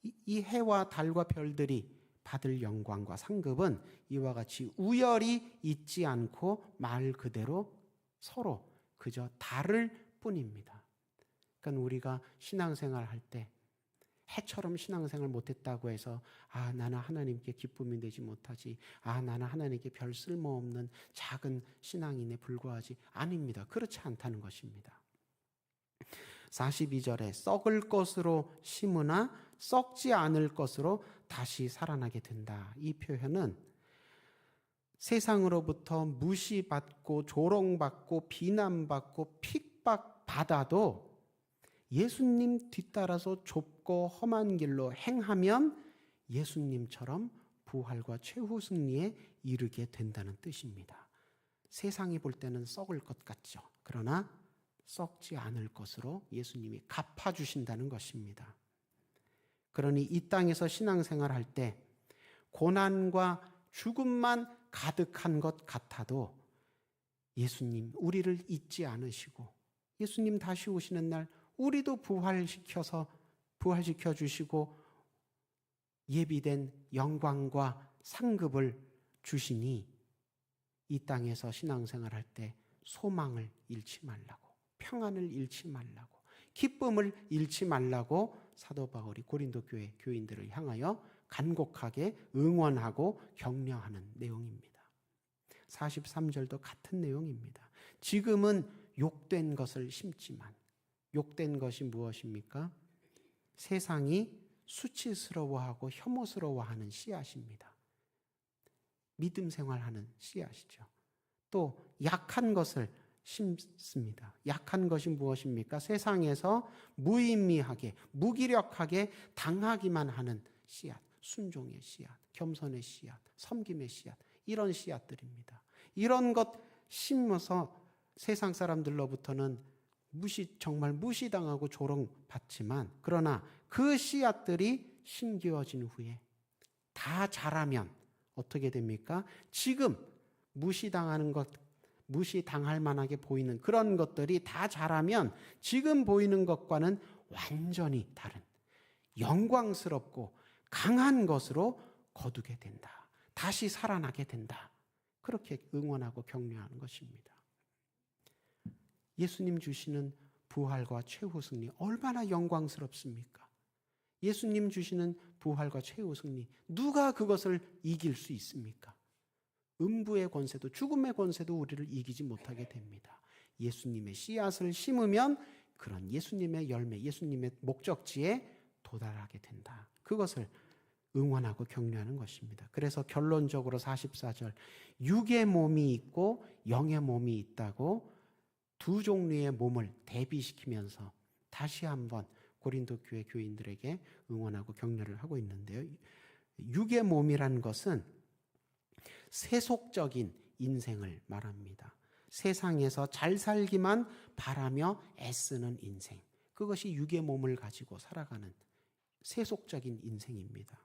이 해와 달과 별들이 받을 영광과 상급은 이와 같이 우열이 있지 않고 말 그대로 서로 그저 다를 뿐입니다. 그러니까 우리가 신앙생활 할 때 해처럼 신앙생활 못했다고 해서 아, 나는 하나님께 기쁨이 되지 못하지, 아, 나는 하나님께 별 쓸모없는 작은 신앙인에 불과하지, 아닙니다. 그렇지 않다는 것입니다. 42절에 썩을 것으로 심으나 썩지 않을 것으로 다시 살아나게 된다. 이 표현은 세상으로부터 무시받고 조롱받고 비난받고 핍박받아도 예수님 뒤따라서 좁고 험한 길로 행하면 예수님처럼 부활과 최후 승리에 이르게 된다는 뜻입니다. 세상이 볼 때는 썩을 것 같죠. 그러나 썩지 않을 것으로 예수님이 갚아주신다는 것입니다. 그러니 이 땅에서 신앙생활할 때 고난과 죽음만 가득한 것 같아도 예수님 우리를 잊지 않으시고 예수님 다시 오시는 날 우리도 부활시켜 주시고 예비된 영광과 상급을 주시니 이 땅에서 신앙생활할 때 소망을 잃지 말라고, 평안을 잃지 말라고, 기쁨을 잃지 말라고 사도 바울이 고린도 교회 교인들을 향하여 간곡하게 응원하고 격려하는 내용입니다. 43절도 같은 내용입니다. 지금은 욕된 것을 심지만, 욕된 것이 무엇입니까? 세상이 수치스러워하고 혐오스러워하는 씨앗입니다. 믿음 생활하는 씨앗이죠. 또 약한 것을 심습니다. 약한 것이 무엇입니까? 세상에서 무의미하게, 무기력하게 당하기만 하는 씨앗, 순종의 씨앗, 겸손의 씨앗, 섬김의 씨앗, 이런 씨앗들입니다. 이런 것 심어서 세상 사람들로부터는 정말 무시당하고 조롱받지만, 그러나 그 씨앗들이 심기어진 후에 다 자라면 어떻게 됩니까? 지금 무시당하는 것, 무시당할 만하게 보이는 그런 것들이 다 자라면 지금 보이는 것과는 완전히 다른 영광스럽고 강한 것으로 거두게 된다. 다시 살아나게 된다. 그렇게 응원하고 격려하는 것입니다. 예수님 주시는 부활과 최후 승리 얼마나 영광스럽습니까? 예수님 주시는 부활과 최후 승리, 누가 그것을 이길 수 있습니까? 음부의 권세도 죽음의 권세도 우리를 이기지 못하게 됩니다. 예수님의 씨앗을 심으면 그런 예수님의 열매, 예수님의 목적지에 도달하게 된다. 그것을 응원하고 격려하는 것입니다. 그래서 결론적으로 44절, 육의 몸이 있고 영의 몸이 있다고 두 종류의 몸을 대비시키면서 다시 한번 고린도 교회 교인들에게 응원하고 격려를 하고 있는데요. 육의 몸이라는 것은 세속적인 인생을 말합니다. 세상에서 잘 살기만 바라며 애쓰는 인생, 그것이 육의 몸을 가지고 살아가는 세속적인 인생입니다.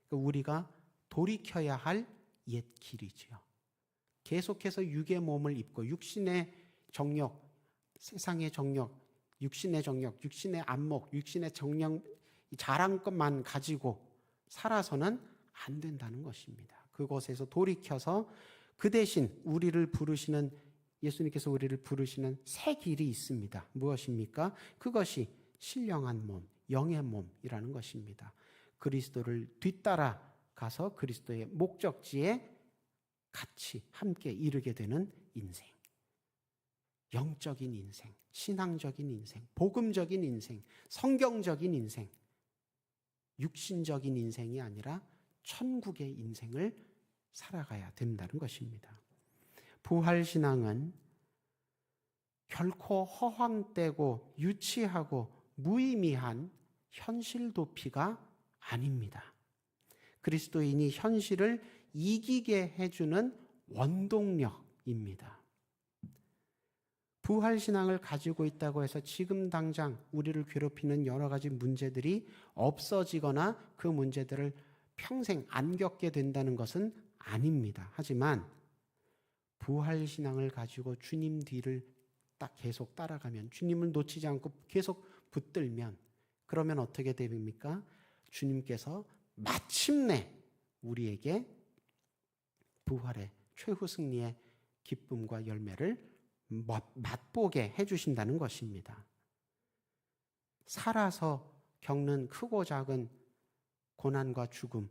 우리가 돌이켜야 할 옛 길이지요. 계속해서 육의 몸을 입고 육신의 정욕, 세상의 정욕, 육신의 정욕, 육신의 안목, 육신의 정령, 자랑것만 가지고 살아서는 안 된다는 것입니다. 그곳에서 돌이켜서 그 대신 우리를 부르시는, 예수님께서 우리를 부르시는 새 길이 있습니다. 무엇입니까? 그것이 신령한 몸, 영의 몸이라는 것입니다. 그리스도를 뒤따라 가서 그리스도의 목적지에 같이 함께 이르게 되는 인생. 영적인 인생, 신앙적인 인생, 복음적인 인생, 성경적인 인생, 육신적인 인생이 아니라 천국의 인생을 살아가야 된다는 것입니다. 부활신앙은 결코 허황되고 유치하고 무의미한 현실 도피가 아닙니다. 그리스도인이 현실을 이기게 해주는 원동력입니다. 부활신앙을 가지고 있다고 해서 지금 당장 우리를 괴롭히는 여러 가지 문제들이 없어지거나 그 문제들을 평생 안 겪게 된다는 것은 아닙니다. 하지만 부활신앙을 가지고 주님 뒤를 계속 따라가면, 주님을 놓치지 않고 계속 붙들면, 그러면 어떻게 됩니까? 주님께서 마침내 우리에게 부활의 최후 승리의 기쁨과 열매를 맛보게 해주신다는 것입니다. 살아서 겪는 크고 작은 고난과 죽음,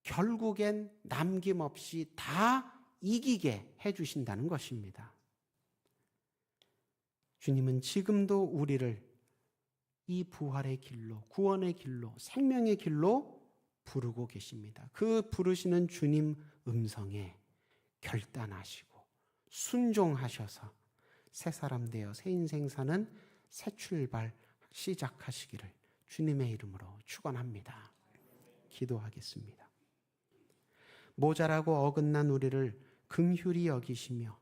결국엔 남김없이 다 이기게 해주신다는 것입니다. 주님은 지금도 우리를 이 부활의 길로, 구원의 길로, 생명의 길로 부르고 계십니다. 그 부르시는 주님 음성에 결단하시고 순종하셔서 새 사람 되어 새 인생 사는 새 출발 시작하시기를 주님의 이름으로 축원합니다. 기도하겠습니다. 모자라고 어긋난 우리를 긍휼히 여기시며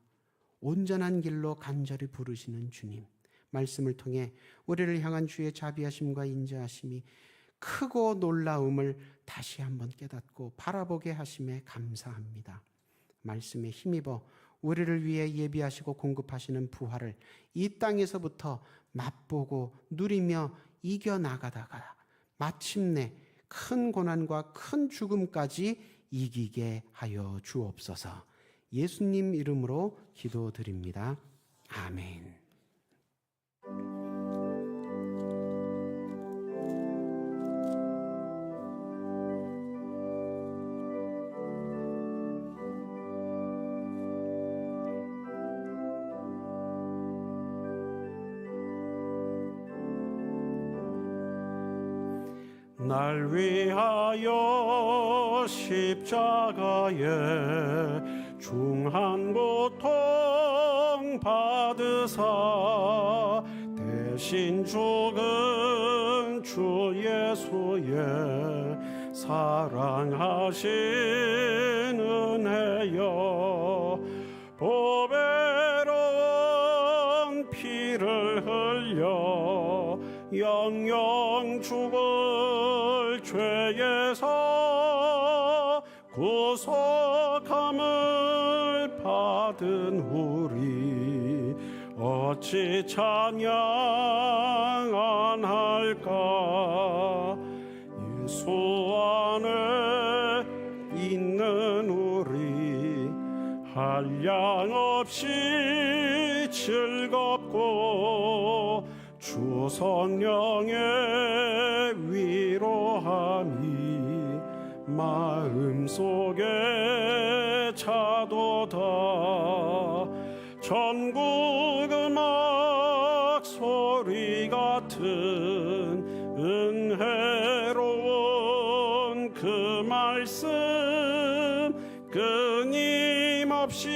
온전한 길로 간절히 부르시는 주님, 말씀을 통해 우리를 향한 주의 자비하심과 인자하심이 크고 놀라움을 다시 한번 깨닫고 바라보게 하심에 감사합니다. 말씀에 힘입어 우리를 위해 예비하시고 공급하시는 부활을 이 땅에서부터 맛보고 누리며 이겨나가다가 마침내 큰 고난과 큰 죽음까지 이기게 하여 주옵소서. 예수님 이름으로 기도드립니다. 아멘. 날 위하여 십자가에 중한 고통 받으사 대신 죽은 주 예수의 사랑하신 은혜여 보배로운 피를 흘려 영영 죽을 죄에서 구속함을 받은 우리 어찌 찬양 안 할까. 예수 안에 있는 우리 한량없이 즐겁고 주 성령의 위로함이 마음속에 차도다. 전국 음악 소리 같은 은혜로운 그 말씀 끊임없이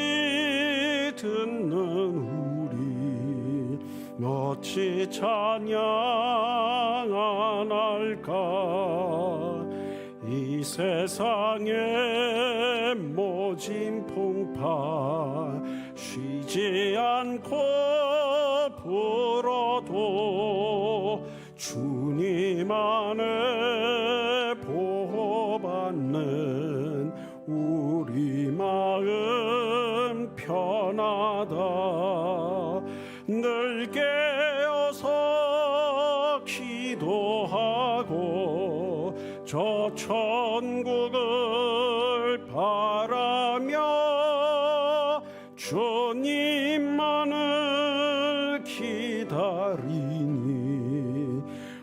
듣는 우리 어찌 찬양 안 할까. 이 세상의 모진 풍파 쉬지 않고 불어도 주님 안에 보호받는 우리 마음 편하다. 늘 깨어서 기도하고 저 천국을 바라며 주님만을 기다리니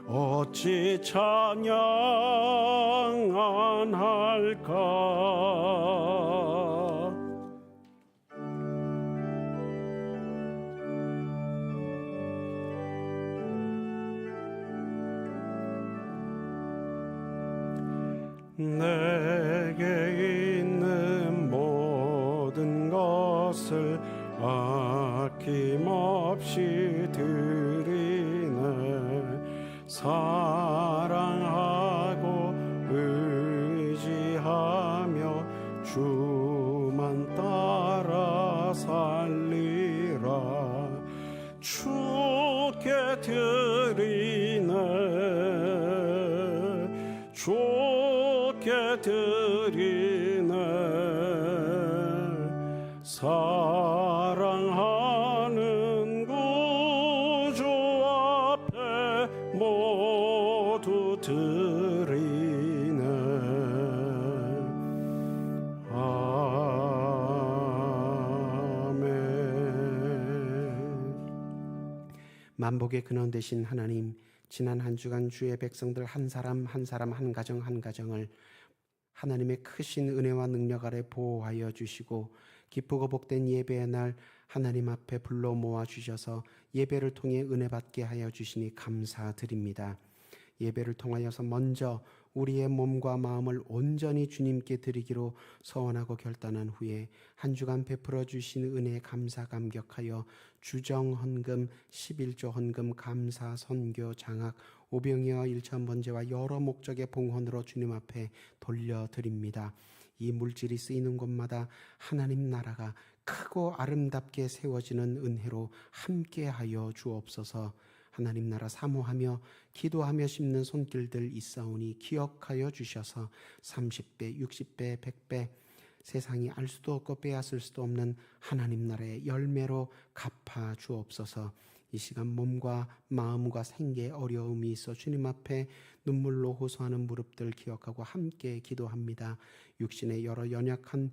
어찌 찬양 안 할까. 내게 있는 모든 것을 아낌없이 드리네. 사랑하고 의지하며 주만 따라 살리라. 주께 드리네. 주께 드리네. 사랑하는 구주 앞에 모두 드리네. 아멘. 만복의 근원 되신 하나님, 지난 한 주간 주의 백성들 한 사람 한 사람, 한 가정 한 가정을 하나님의 크신 은혜와 능력 아래 보호하여 주시고 기쁘고 복된 예배의 날 하나님 앞에 불러 모아 주셔서 예배를 통해 은혜 받게 하여 주시니 감사드립니다. 예배를 통하여서 먼저 우리의 몸과 마음을 온전히 주님께 드리기로 서원하고 결단한 후에 한 주간 베풀어 주신 은혜에 감사 감격하여 주정 헌금, 11조 헌금, 감사, 선교, 장학, 오병이와 일천번제와 여러 목적의 봉헌으로 주님 앞에 돌려드립니다. 이 물질이 쓰이는 곳마다 하나님 나라가 크고 아름답게 세워지는 은혜로 함께하여 주옵소서. 하나님 나라 사모하며 기도하며 심는 손길들 있사오니 기억하여 주셔서 30배, 60배, 100배 세상이 알 수도 없고 빼앗을 수도 없는 하나님 나라의 열매로 갚아 주옵소서. 이 시간 몸과 마음과 생계에 어려움이 있어 주님 앞에 눈물로 호소하는 무릎들 기억하고 함께 기도합니다. 육신의 여러 연약한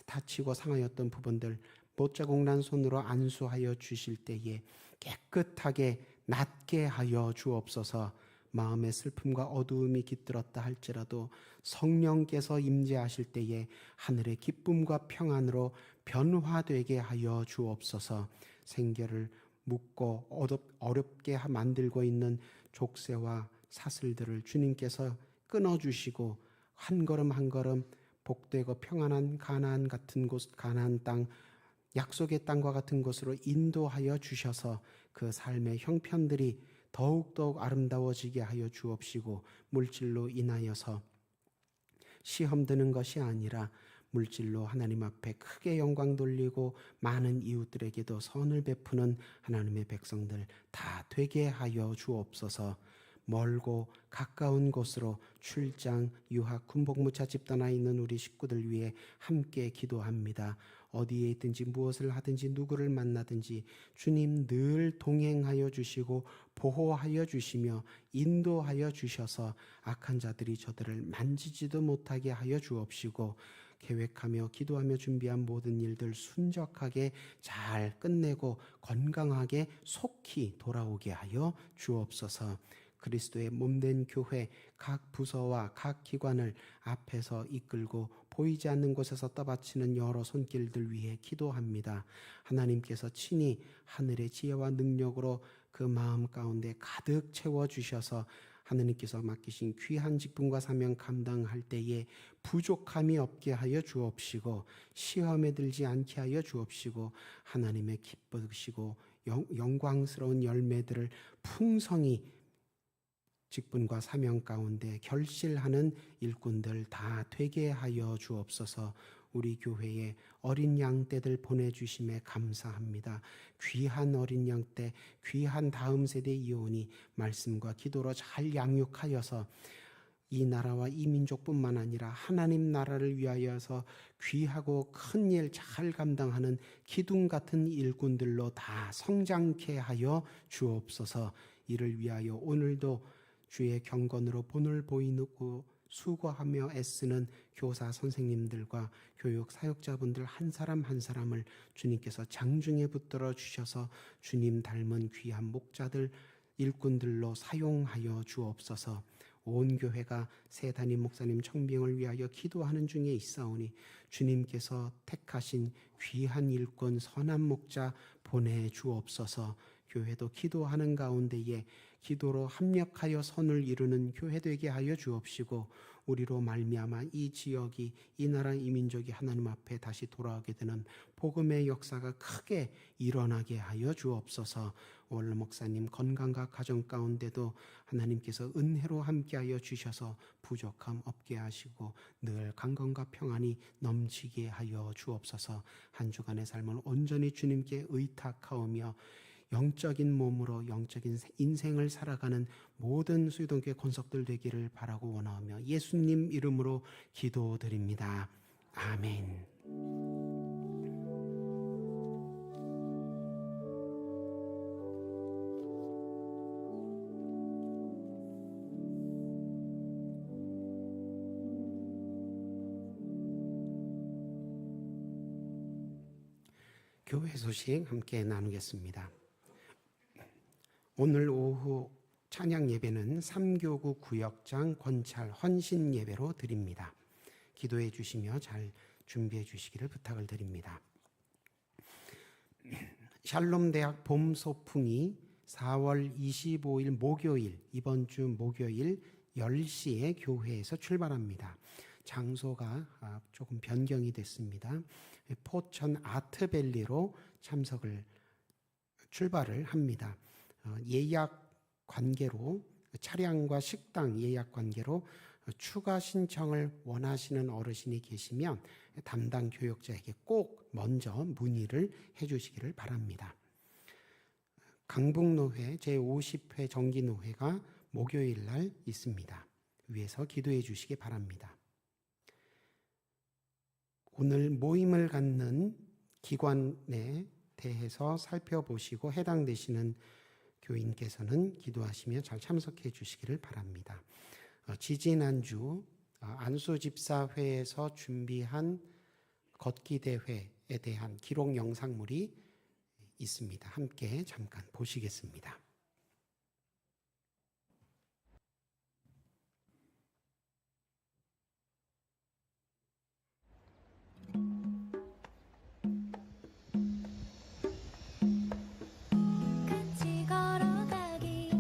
다치고 상하였던 부분들 못자국 난 손으로 안수하여 주실 때에 깨끗하게 낫게 하여 주옵소서. 마음의 슬픔과 어두움이 깃들었다 할지라도 성령께서 임재하실 때에 하늘의 기쁨과 평안으로 변화되게 하여 주옵소서. 생계를 묻고 어렵게 만들고 있는 족쇄와 사슬들을 주님께서 끊어주시고 한 걸음 한 걸음 복되고 평안한 가나안 같은 곳, 가나안 땅, 약속의 땅과 같은 곳으로 인도하여 주셔서 그 삶의 형편들이 더욱더욱 아름다워지게 하여 주옵시고, 물질로 인하여서 시험 드는 것이 아니라 물질로 하나님 앞에 크게 영광 돌리고 많은 이웃들에게도 선을 베푸는 하나님의 백성들 다 되게 하여 주옵소서. 멀고 가까운 곳으로 출장, 유학, 군복무차 집 떠나 있는 우리 식구들 위해 함께 기도합니다. 어디에 있든지 무엇을 하든지 누구를 만나든지 주님 늘 동행하여 주시고 보호하여 주시며 인도하여 주셔서 악한 자들이 저들을 만지지도 못하게 하여 주옵시고, 계획하며 기도하며 준비한 모든 일들 순적하게 잘 끝내고 건강하게 속히 돌아오게 하여 주옵소서. 그리스도의 몸된 교회 각 부서와 각 기관을 앞에서 이끌고 보이지 않는 곳에서 떠받치는 여러 손길들 위해 기도합니다. 하나님께서 친히 하늘의 지혜와 능력으로 그 마음 가운데 가득 채워주셔서 하느님께서 맡기신 귀한 직분과 사명 감당할 때에 부족함이 없게 하여 주옵시고, 시험에 들지 않게 하여 주옵시고, 하나님의 기쁘시고 영광스러운 열매들을 풍성히 직분과 사명 가운데 결실하는 일꾼들 다 되게 하여 주옵소서. 우리 교회에 어린 양떼들 보내주심에 감사합니다. 귀한 어린 양떼, 귀한 다음 세대 이혼이 말씀과 기도로 잘 양육하여서 이 나라와 이 민족뿐만 아니라 하나님 나라를 위하여서 귀하고 큰 일 잘 감당하는 기둥 같은 일꾼들로 다 성장케 하여 주옵소서. 이를 위하여 오늘도 주의 경건으로 본을 보이고 수고하며 애쓰는 교사 선생님들과 교육 사역자분들 한 사람 한 사람을 주님께서 장중에 붙들어 주셔서 주님 닮은 귀한 목자들 일꾼들로 사용하여 주옵소서. 온 교회가 새 담임 목사님 청빙을 위하여 기도하는 중에 있사오니 주님께서 택하신 귀한 일꾼 선한 목자 보내주옵소서. 교회도 기도하는 가운데에 기도로 합력하여 선을 이루는 교회 되게 하여 주옵시고, 우리로 말미암아 이 지역이, 이 나라, 이 민족이 하나님 앞에 다시 돌아오게 되는 복음의 역사가 크게 일어나게 하여 주옵소서. 올 목사님 건강과 가정 가운데도 하나님께서 은혜로 함께하여 주셔서 부족함 없게 하시고 늘 강건과 평안이 넘치게 하여 주옵소서. 한 주간의 삶을 온전히 주님께 의탁하오며 영적인 몸으로 영적인 인생을 살아가는 모든 수유동교회 권속들 되기를 바라고 원하며 예수님 이름으로 기도드립니다. 아멘. 교회 소식 함께 나누겠습니다. 오늘 오후 찬양 예배는 3교구 구역장 권찰 헌신 예배로 드립니다. 기도해 주시며 잘 준비해 주시기를 부탁을 드립니다. 샬롬 대학 봄 소풍이 4월 25일 목요일, 이번 주 목요일 10시에 교회에서 출발합니다. 장소가 조금 변경이 됐습니다. 포천 아트밸리로 출발을 합니다. 예약 관계로, 차량과 식당 예약 관계로 추가 신청을 원하시는 어르신이 계시면 담당 교역자에게 꼭 먼저 문의를 해주시기를 바랍니다. 강북노회 제50회 정기노회가 목요일 날 있습니다. 위에서 기도해 주시기 바랍니다. 오늘 모임을 갖는 기관에 대해서 살펴보시고 해당되시는 교인께서는 기도하시며 잘 참석해 주시기를 바랍니다. 지지난주 안수집사회에서 준비한 걷기 대회에 대한 기록 영상물이 있습니다. 함께 잠깐 보시겠습니다. 같이 걸어가기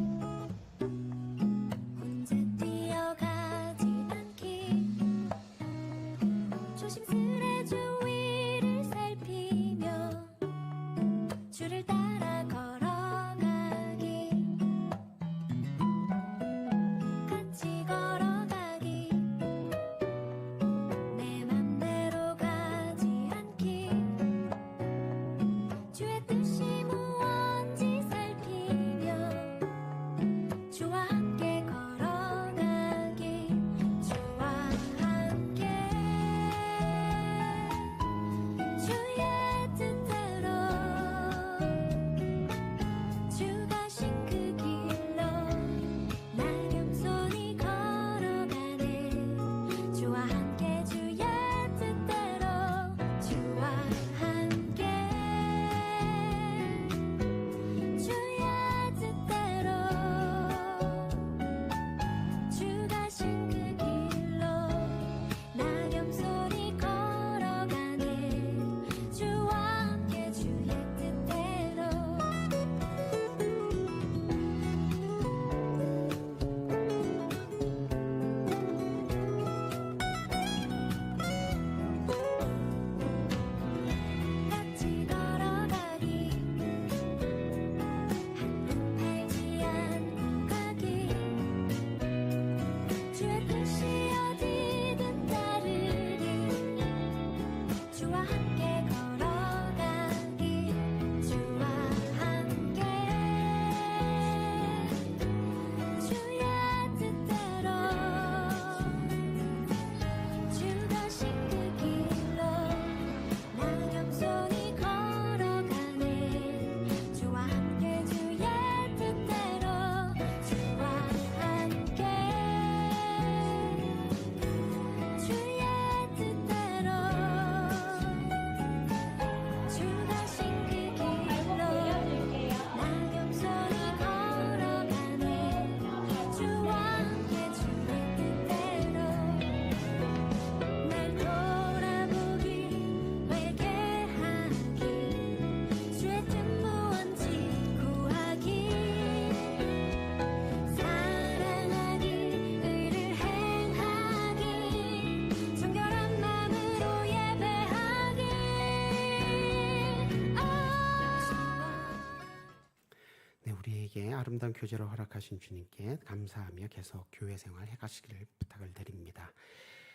아름다운 교제를 허락하신 주님께 감사하며 계속 교회 생활 해가시기를 부탁을 드립니다.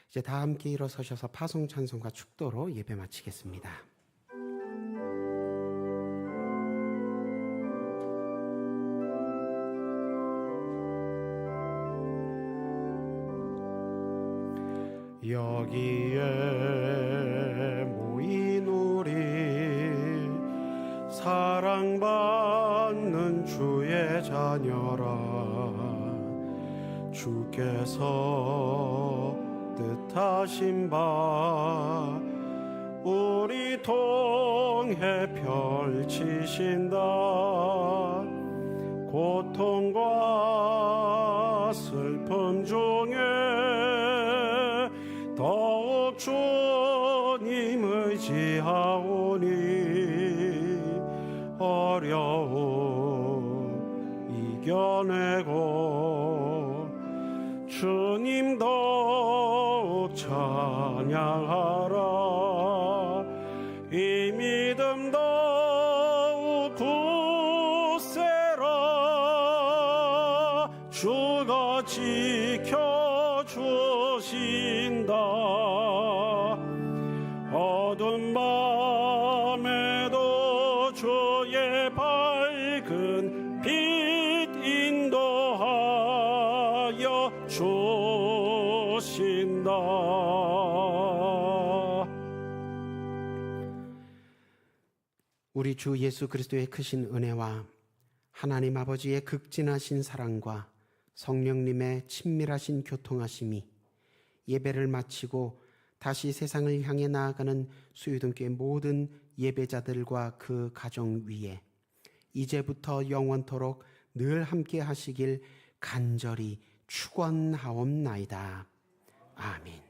이제 다 함께 일어서셔서 파송 찬송과 축도로 예배 마치겠습니다. 여기에 모인 우리 사랑받는 주의 자녀라. 주께서 뜻하신 바 우리 통해 펼치신다. 고통과 슬픔 중에 더욱 주님 의지하오니 어려움 이겨내고 주님 더욱 찬양하라. 이 믿음 더욱 굳세라. 주가 지켜주신다. 어두운 밤에도 주의 밝은 빛 인도하여 주신다. 우리 주 예수 그리스도의 크신 은혜와 하나님 아버지의 극진하신 사랑과 성령님의 친밀하신 교통하심이 예배를 마치고 다시 세상을 향해 나아가는 수유등교회 모든 예배자들과 그 가정 위에 이제부터 영원토록 늘 함께 하시길 간절히 축원하옵나이다. 아멘.